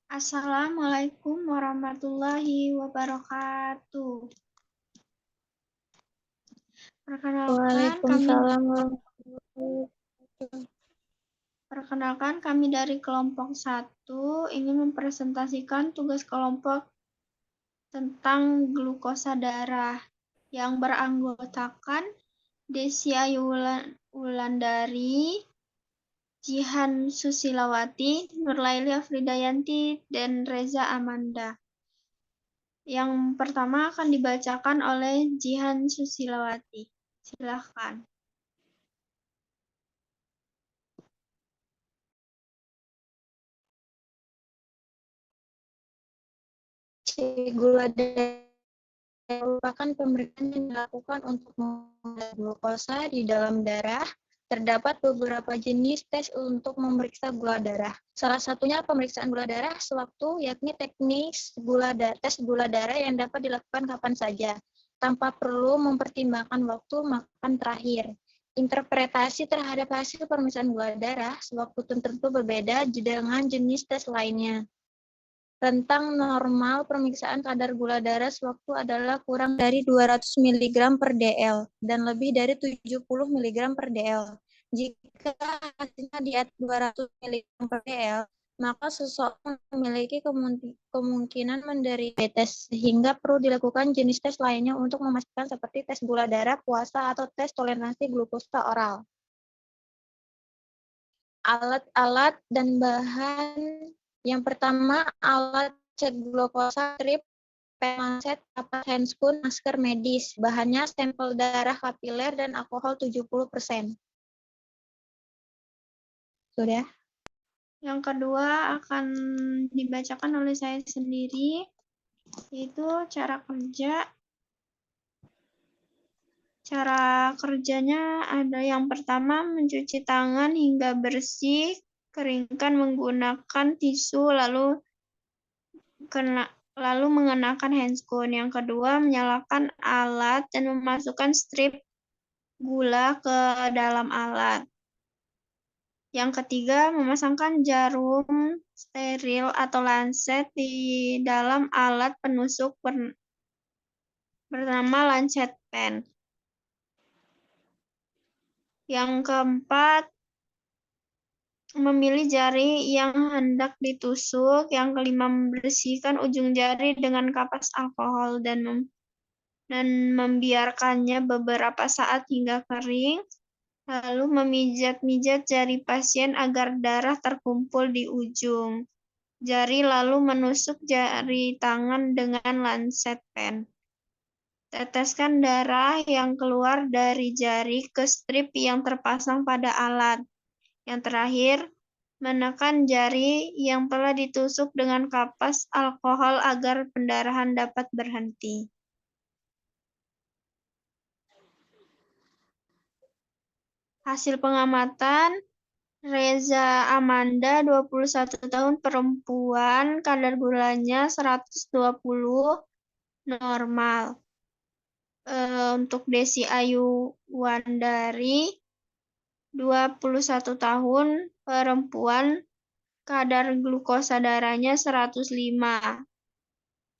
Assalamualaikum warahmatullahi wabarakatuh. Waalaikumsalam warahmatullahi wabarakatuh. Perkenalkan kami dari kelompok 1 ingin mempresentasikan tugas kelompok tentang glukosa darah yang beranggotakan Desi Ayu Wulandari, Jihan Susilawati, Nurlaili Afridayanti, dan Reza Amanda. Yang pertama akan dibacakan oleh Jihan Susilawati. Silakan. Gula darah merupakan pemeriksaan yang dilakukan untuk mengukur glukosa di dalam darah. Terdapat beberapa jenis tes untuk memeriksa gula darah. Salah satunya pemeriksaan gula darah sewaktu, yakni teknis tes gula darah yang dapat dilakukan kapan saja, tanpa perlu mempertimbangkan waktu makan terakhir. Interpretasi terhadap hasil pemeriksaan gula darah sewaktu tertentu berbeda dengan jenis tes lainnya. Rentang normal pemeriksaan kadar gula darah sewaktu adalah kurang dari 200 mg per dl dan lebih dari 70 mg per dl. Jika hasilnya di atas 200 mg per dl, maka seseorang memiliki kemungkinan menderita diabetes, sehingga perlu dilakukan jenis tes lainnya untuk memastikan seperti tes gula darah, puasa, atau tes toleransi glukosa oral. Alat-alat dan bahan. Yang pertama, alat cek glukosa, strip, pen lancet, kapas handscoon, masker medis. Bahannya sampel darah kapiler dan alkohol 70%. Sudah. Yang kedua akan dibacakan oleh saya sendiri, yaitu cara kerja. Cara kerjanya ada yang pertama, mencuci tangan hingga bersih, keringkan menggunakan tisu, lalu mengenakan handscoon. Yang kedua, menyalakan alat dan memasukkan strip gula ke dalam alat. Yang ketiga, memasangkan jarum steril atau lancet di dalam alat penusuk bernama lancet pen. Yang keempat, memilih jari yang hendak ditusuk. Yang kelima, membersihkan ujung jari dengan kapas alkohol dan membiarkannya beberapa saat hingga kering. Lalu memijat-mijat jari pasien agar darah terkumpul di ujung jari, lalu menusuk jari tangan dengan lancet pen. Teteskan darah yang keluar dari jari ke strip yang terpasang pada alat. Yang terakhir, menekan jari yang telah ditusuk dengan kapas alkohol agar pendarahan dapat berhenti. Hasil pengamatan, Reza Amanda, 21 tahun, perempuan, kadar gulanya 120, normal. Untuk Desi Ayu Wandari, 21 tahun, perempuan, kadar glukosa darahnya 105,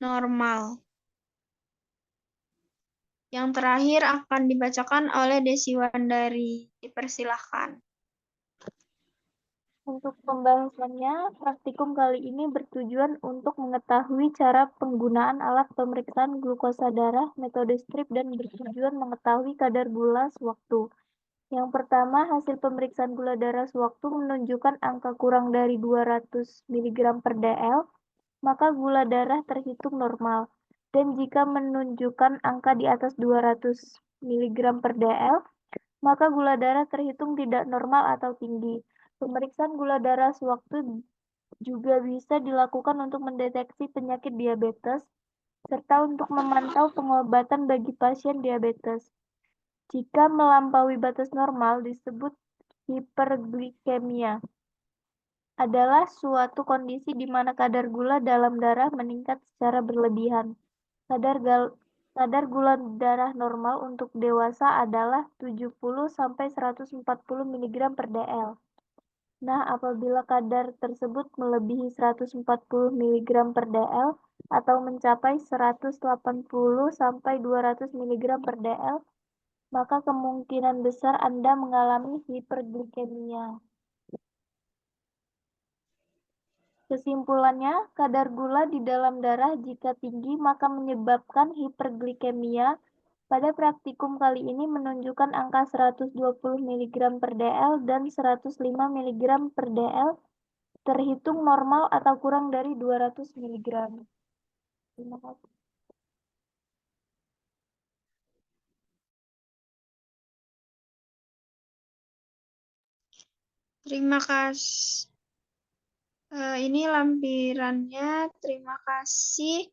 normal. Yang terakhir akan dibacakan oleh Desi Wandari. Dipersilahkan. Untuk pembahasannya, praktikum kali ini bertujuan untuk mengetahui cara penggunaan alat pemeriksaan glukosa darah, metode strip, dan bertujuan mengetahui kadar gula sewaktu. Yang pertama, hasil pemeriksaan gula darah sewaktu menunjukkan angka kurang dari 200 mg per dl, maka gula darah terhitung normal. Dan jika menunjukkan angka di atas 200 mg per dl, maka gula darah terhitung tidak normal atau tinggi. Pemeriksaan gula darah sewaktu juga bisa dilakukan untuk mendeteksi penyakit diabetes, serta untuk memantau pengobatan bagi pasien diabetes. Jika melampaui batas normal, disebut hiperglikemia. Adalah suatu kondisi di mana kadar gula dalam darah meningkat secara berlebihan. Kadar gula darah normal untuk dewasa adalah 70 sampai 140 mg per dl. Nah, apabila kadar tersebut melebihi 140 mg per dl atau mencapai 180 sampai 200 mg per dl, maka kemungkinan besar Anda mengalami hiperglikemia. Kesimpulannya, kadar gula di dalam darah jika tinggi maka menyebabkan hiperglikemia. Pada praktikum kali ini menunjukkan angka 120 mg per dl dan 105 mg per dl terhitung normal atau kurang dari 200 mg. Terima kasih. Terima kasih. Ini lampirannya. Terima kasih.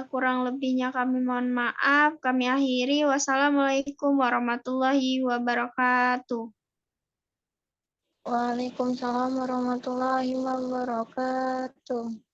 Kurang lebihnya kami mohon maaf. Kami akhiri. Wassalamualaikum warahmatullahi wabarakatuh. Waalaikumsalam warahmatullahi wabarakatuh.